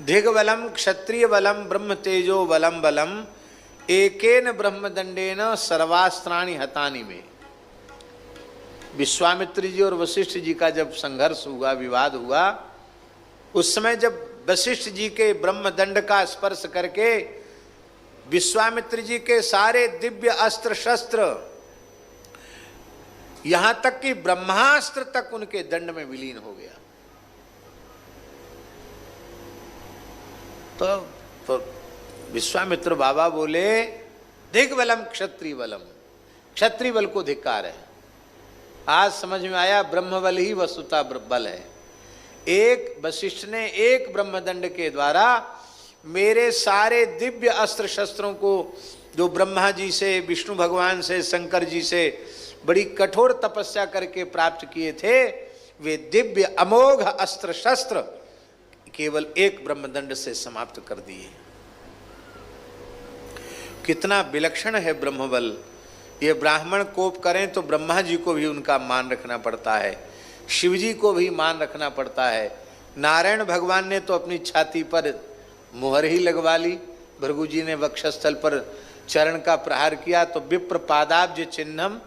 धिग्बलम क्षत्रिय बलम ब्रह्म तेजो बलम बलम एकेन ब्रह्मदंडेन सर्वास्त्राणि हतानि में। विश्वामित्र जी और वशिष्ठ जी का जब संघर्ष हुआ, विवाद हुआ, उस समय जब वशिष्ठ जी के ब्रह्मदंड का स्पर्श करके विश्वामित्र जी के सारे दिव्य अस्त्र शस्त्र, यहां तक कि ब्रह्मास्त्र तक उनके दंड में विलीन हो गया। तो विश्वामित्र बाबा बोले दिग्बलम क्षत्रिय बलम, क्षत्रिय बल को धिक्कार है। आज समझ में आया ब्रह्म बल ही वस्तुतः बल है। एक वशिष्ठ ने एक ब्रह्मदंड के द्वारा मेरे सारे दिव्य अस्त्र शस्त्रों को, जो ब्रह्मा जी से, विष्णु भगवान से, शंकर जी से बड़ी कठोर तपस्या करके प्राप्त किए थे, वे दिव्य अमोघ अस्त्र शस्त्र केवल एक ब्रह्मदंड से समाप्त कर दिए। कितना विलक्षण है ब्रह्मबल। ये ब्राह्मण कोप करें तो ब्रह्मा जी को भी उनका मान रखना पड़ता है, शिव जी को भी मान रखना पड़ता है। नारायण भगवान ने तो अपनी छाती पर मुहर ही लगवा ली। भृगु जी ने वक्षस्थल पर चरण का प्रहार किया तो विप्र पादाब्ज चिन्हम,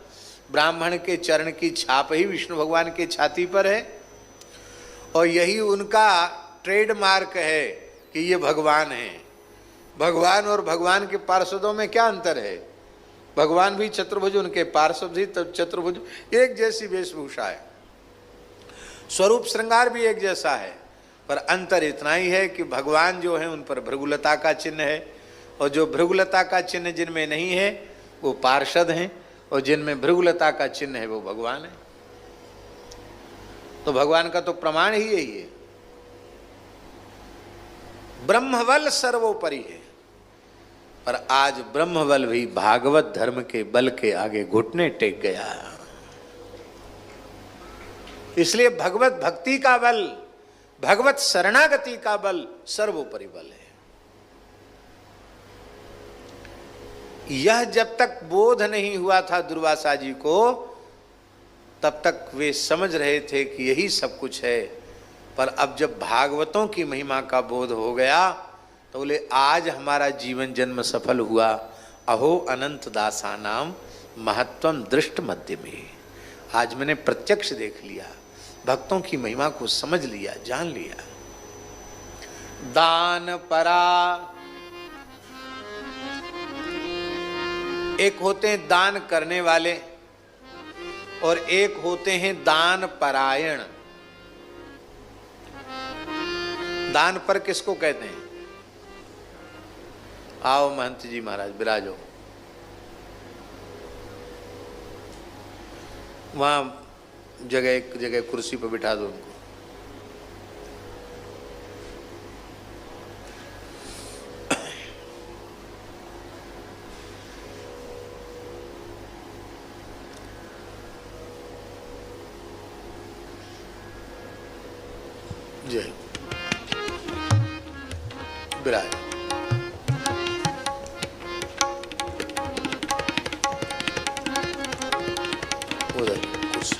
ब्राह्मण के चरण की छाप ही विष्णु भगवान के छाती पर है, और यही उनका ट्रेडमार्क है कि ये भगवान है। भगवान और भगवान के पार्षदों में क्या अंतर है? भगवान भी चतुर्भुज, उनके पार्षद भी चतुर्भुज, एक जैसी वेशभूषा है, स्वरूप श्रृंगार भी एक जैसा है, पर अंतर इतना ही है कि भगवान जो है उन पर भृगुलता का चिन्ह है, और जो भृगुलता का चिन्ह जिनमें नहीं है वो पार्षद हैं, और जिनमें भृगुलता का चिन्ह है वो भगवान है। तो भगवान का तो प्रमाण ही यही है। ब्रह्मबल सर्वोपरि है, पर आज ब्रह्मबल भी भागवत धर्म के बल के आगे घुटने टेक गया। इसलिए भगवत भक्ति का बल, भगवत शरणागति का बल सर्वोपरि बल है। यह जब तक बोध नहीं हुआ था दुर्वासा जी को, तब तक वे समझ रहे थे कि यही सब कुछ है, पर अब जब भागवतों की महिमा का बोध हो गया तो बोले आज हमारा जीवन जन्म सफल हुआ। अहो अनंत दासा नाम महत्वम दृष्ट मध्य में। आज मैंने प्रत्यक्ष देख लिया, भक्तों की महिमा को समझ लिया, जान लिया। दान परा, एक होते हैं दान करने वाले और एक होते हैं दान परायण। दान पर किसको कहते हैं? आओ महंत जी महाराज विराजो। वहां जगह, एक जगह कुर्सी पर बिठा दो उनको। जय विराज। उधर कुर्सी।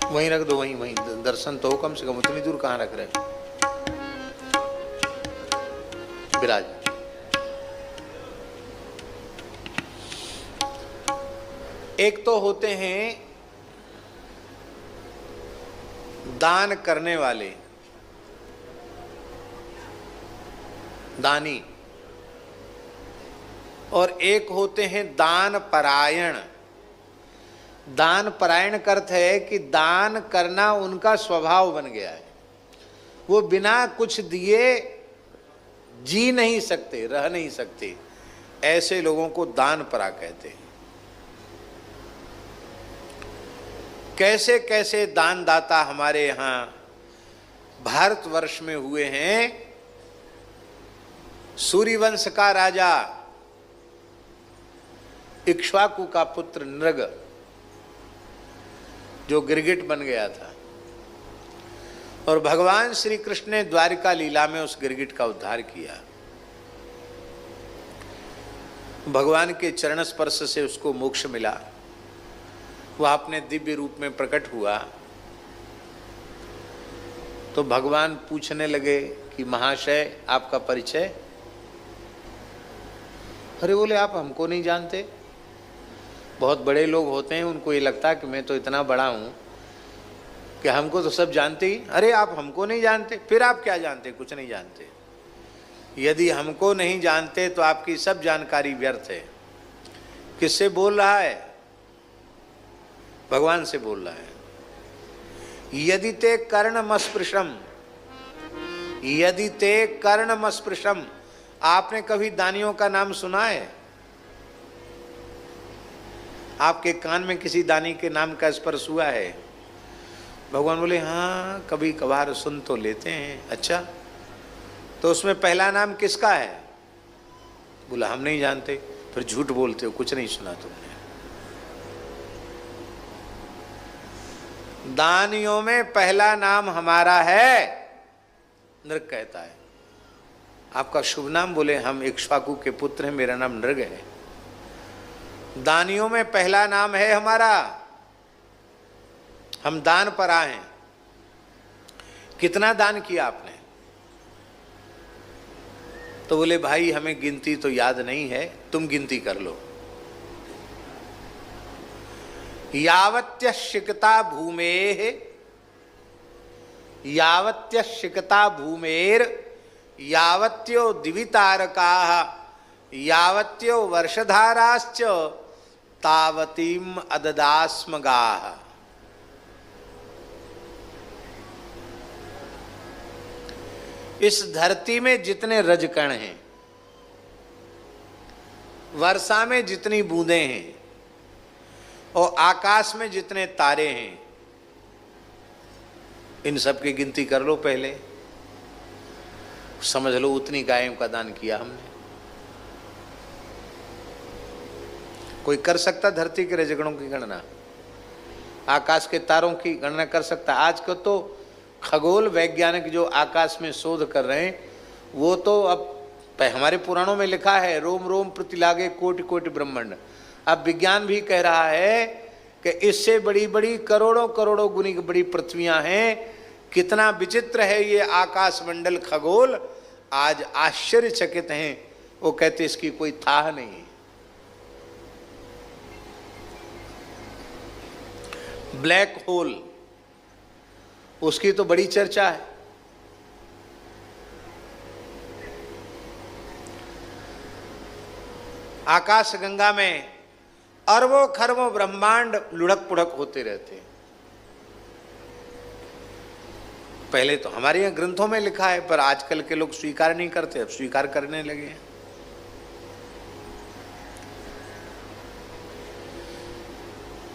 वहीं रख दो, वहीं वहीं दर्शन तो हो कम से कम। उतनी दूर कहाँ रख रहे? विराज। एक तो होते हैं दान करने वाले, दानी, और एक होते हैं दान परायण। दान परायण का अर्थ है कि दान करना उनका स्वभाव बन गया है। वो बिना कुछ दिए जी नहीं सकते, रह नहीं सकते। ऐसे लोगों को दान परा कहते हैं। कैसे कैसे दानदाता हमारे यहाँ भारतवर्ष में हुए हैं। सूर्यवंश का राजा इक्ष्वाकु का पुत्र नृग, जो गिरगिट बन गया था, और भगवान श्री कृष्ण ने द्वारिका लीला में उस गिरगिट का उद्धार किया। भगवान के चरण स्पर्श से उसको मोक्ष मिला। वह अपने दिव्य रूप में प्रकट हुआ तो भगवान पूछने लगे कि महाशय आपका परिचय। अरे बोले आप हमको नहीं जानते। बहुत बड़े लोग होते हैं, उनको ये लगता है कि मैं तो इतना बड़ा हूँ कि हमको तो सब जानते ही। अरे आप हमको नहीं जानते, फिर आप क्या जानते? कुछ नहीं जानते। यदि हमको नहीं जानते तो आपकी सब जानकारी व्यर्थ है। किससे बोल रहा है? भगवान से बोल रहा है। यदि ते कर्णमस्पृशम, यदि ते कर्णमस्पृशम, आपने कभी दानियों का नाम सुना है? आपके कान में किसी दानी के नाम का स्पर्श हुआ है? भगवान बोले हाँ कभी कभार सुन तो लेते हैं। अच्छा, तो उसमें पहला नाम किसका है? बोला हम नहीं जानते। फिर झूठ बोलते हो, कुछ नहीं सुना तुमने। दानियों में पहला नाम हमारा है। नृग कहता है आपका शुभ नाम? बोले हम इक्ष्वाकु के पुत्र हैं, मेरा नाम नृग है। दानियों में पहला नाम है हमारा। हम दान पर आए हैं। कितना दान किया आपने? तो बोले भाई हमें गिनती तो याद नहीं है, तुम गिनती कर लो। यावत्य शिकता भूमेः, यावत्य शिकता भूमेर, यावत्यो दिवितारकाः, यावत्यो वर्षधाराश्च तावतीम अददास्मगाः। इस धरती में जितने रजकण हैं, वर्षा में जितनी बूंदें हैं और आकाश में जितने तारे हैं, इन सब की गिनती कर लो पहले। समझ लो उतनी गायों का दान किया हमने। कोई कर सकता धरती के रजगणों की गणना? आकाश के तारों की गणना कर सकता? आज को तो खगोल वैज्ञानिक जो आकाश में शोध कर रहे हैं, वो तो अब हमारे पुराणों में लिखा है रोम रोम प्रतिलागे कोटि कोटि ब्रह्मांड। अब विज्ञान भी कह रहा है कि इससे बड़ी बड़ी करोड़ों करोड़ों गुनी बड़ी पृथ्वियां हैं। कितना विचित्र है ये आकाश मंडल खगोल। आज आश्चर्यचकित हैं। वो कहते इसकी कोई थाह नहीं। ब्लैक होल, उसकी तो बड़ी चर्चा है। आकाश गंगा में अरबों खरबों ब्रह्मांड लुढ़क पुढ़क होते रहते हैं। पहले तो हमारे यहाँ ग्रंथों में लिखा है, पर आजकल के लोग स्वीकार नहीं करते, अब स्वीकार करने लगे हैं।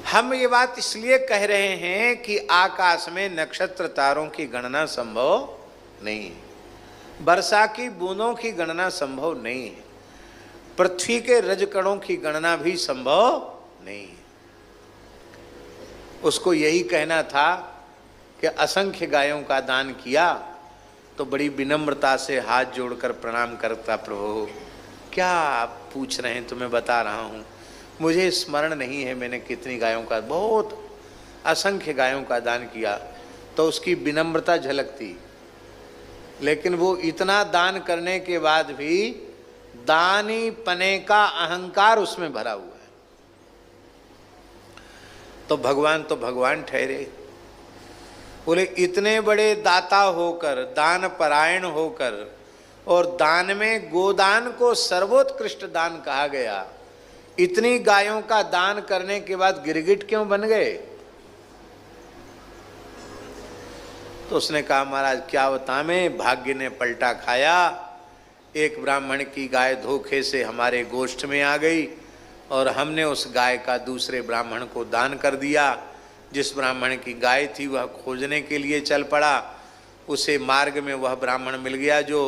हम ये बात इसलिए कह रहे हैं कि आकाश में नक्षत्र तारों की गणना संभव नहीं है, वर्षा की बूंदों की गणना संभव नहीं है, पृथ्वी के रजकणों की गणना भी संभव नहीं है। उसको यही कहना था कि असंख्य गायों का दान किया तो बड़ी विनम्रता से हाथ जोड़कर प्रणाम करता, प्रभु क्या आप पूछ रहे हैं, तुम्हें बता रहा हूँ, मुझे स्मरण नहीं है मैंने कितनी गायों का, बहुत असंख्य गायों का दान किया। तो उसकी विनम्रता झलकती। लेकिन वो इतना दान करने के बाद भी दानी पने का अहंकार उसमें भरा हुआ है। तो भगवान ठहरे। बोले इतने बड़े दाता होकर, दान परायण होकर, और दान में गोदान को सर्वोत्कृष्ट दान कहा गया, इतनी गायों का दान करने के बाद गिरगिट क्यों बन गए? तो उसने कहा महाराज क्या बता, मैं भाग्य ने पलटा खाया। एक ब्राह्मण की गाय धोखे से हमारे गोष्ठ में आ गई और हमने उस गाय का दूसरे ब्राह्मण को दान कर दिया। जिस ब्राह्मण की गाय थी वह खोजने के लिए चल पड़ा। उसे मार्ग में वह ब्राह्मण मिल गया जो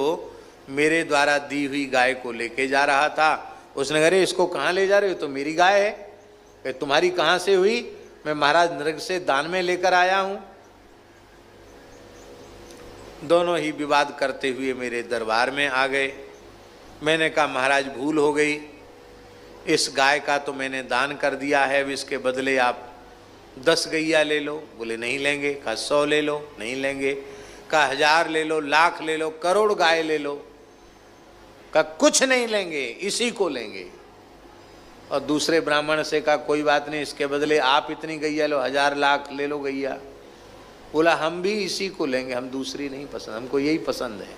मेरे द्वारा दी हुई गाय को लेके जा रहा था। उसने कहा इसको कहाँ ले जा रहे हो? तो मेरी गाय है। कि तुम्हारी कहाँ से हुई? मैं महाराज नृग से दान में लेकर आया हूँ। दोनों ही विवाद करते हुए मेरे दरबार में आ गए। मैंने कहा महाराज भूल हो गई, इस गाय का तो मैंने दान कर दिया है, अब इसके बदले आप 10 गैया ले लो, बोले नहीं लेंगे। कहा 100 ले लो, नहीं लेंगे। कहा 1000 ले लो, लाख ले लो, करोड़ गाय ले लो। कहा कुछ नहीं लेंगे, इसी को लेंगे। और दूसरे ब्राह्मण से कहा कोई बात नहीं, इसके बदले आप इतनी गैया लो, 1000 लाख ले लो गैया। बोला हम भी इसी को लेंगे, हम दूसरी नहीं पसंद, हमको यही पसंद है।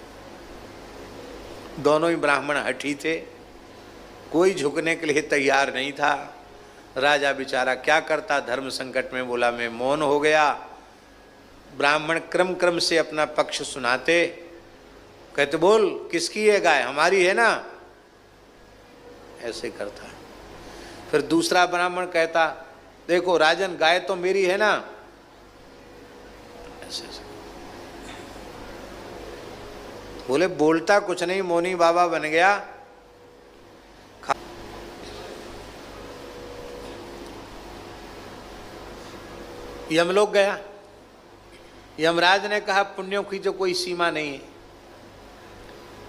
दोनों ही ब्राह्मण हठी थे, कोई झुकने के लिए तैयार नहीं था। राजा बेचारा क्या करता, धर्म संकट में बोला मैं मौन हो गया। ब्राह्मण क्रम क्रम से अपना पक्ष सुनाते, कहते बोल किसकी है गाय, हमारी है ना, ऐसे करता। फिर दूसरा ब्राह्मण कहता देखो राजन गाय तो मेरी है ना, ऐसे ऐसे। बोले बोलता कुछ नहीं, मौनी बाबा बन गया। यमलोक गया। यमराज ने कहा पुण्यों की तो कोई सीमा नहीं है।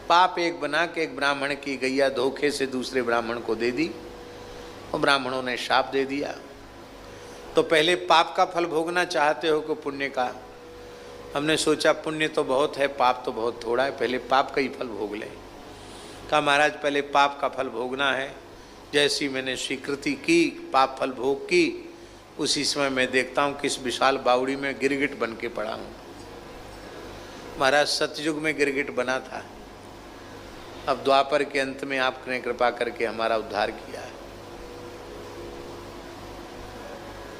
पाप एक बना के एक ब्राह्मण की गैया धोखे से दूसरे ब्राह्मण को दे दी और ब्राह्मणों ने शाप दे दिया। तो पहले पाप का फल भोगना चाहते हो कि पुण्य का? हमने सोचा पुण्य तो बहुत है, पाप तो बहुत थोड़ा है, पहले पाप का ही फल भोग लें। कहा महाराज पहले पाप का फल भोगना है। जैसी मैंने स्वीकृति की, पाप फल भोग की, उसी समय मैं देखता हूँ किस विशाल बावड़ी में गिरगिट बन के पड़ा हूँ। महाराज सतयुग में गिरगिट बना था, अब द्वापर के अंत में आपने कृपा करके हमारा उद्धार किया है।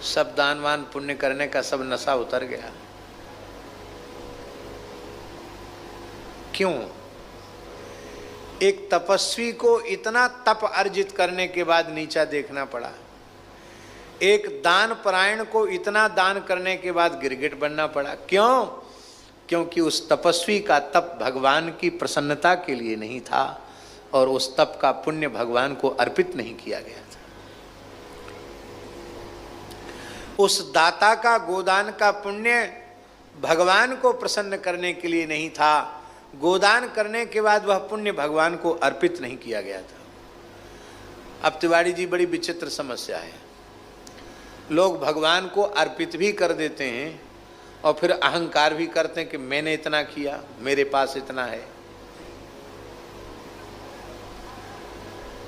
सब दानवान पुण्य करने का सब नशा उतर गया। क्यों? एक तपस्वी को इतना तप अर्जित करने के बाद नीचा देखना पड़ा, एक दान परायण को इतना दान करने के बाद गिरगिट बनना पड़ा। क्यों? क्योंकि उस तपस्वी का तप भगवान की प्रसन्नता के लिए नहीं था और उस तप का पुण्य भगवान को अर्पित नहीं किया गया था। उस दाता का गोदान का पुण्य भगवान को प्रसन्न करने के लिए नहीं था, गोदान करने के बाद वह पुण्य भगवान को अर्पित नहीं किया गया था। अब तिवारी जी बड़ी विचित्र समस्या है, लोग भगवान को अर्पित भी कर देते हैं और फिर अहंकार भी करते हैं कि मैंने इतना किया, मेरे पास इतना है।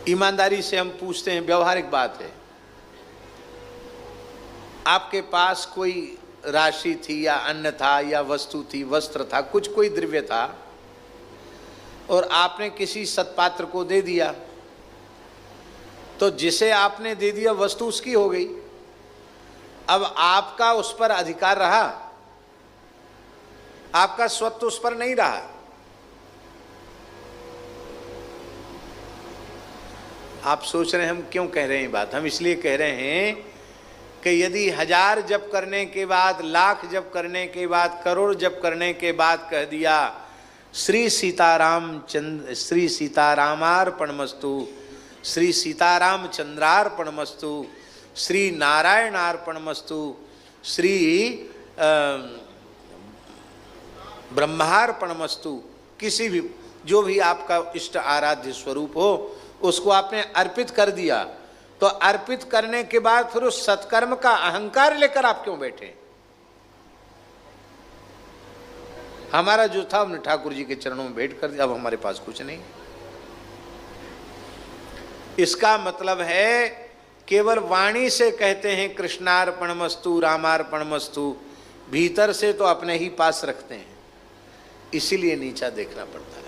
ईमानदारी से हम पूछते हैं, व्यवहारिक बात है, आपके पास कोई राशि थी या अन्न था या वस्तु थी, वस्त्र था, कुछ कोई द्रव्य था और आपने किसी सत्पात्र को दे दिया, तो जिसे आपने दे दिया वस्तु उसकी हो गई। अब आपका उस पर अधिकार रहा, आपका स्वत्व उस पर नहीं रहा। आप सोच रहे हैं हम क्यों कह रहे हैं बात? हम इसलिए कह रहे हैं कि यदि 1000 जप करने के बाद, लाख जप करने के बाद, करोड़ जप करने के बाद कह दिया श्री सीतारामार्पणमस्तु, श्री सीतारामचंद्रार्पणमस्तु, श्री नारायणार्पणमस्तु, श्री ब्रह्मार्पणमस्तु, किसी भी जो भी आपका इष्ट आराध्य स्वरूप हो उसको आपने अर्पित कर दिया, तो अर्पित करने के बाद फिर उस सत्कर्म का अहंकार लेकर आप क्यों बैठे? हमारा जो था हमने ठाकुर जी के चरणों में भेंट कर दिया, अब हमारे पास कुछ नहीं। इसका मतलब है केवल वाणी से कहते हैं कृष्णार्पणमस्तु, रामार्पणमस्तु, भीतर से तो अपने ही पास रखते हैं, इसीलिए नीचा देखना पड़ता है।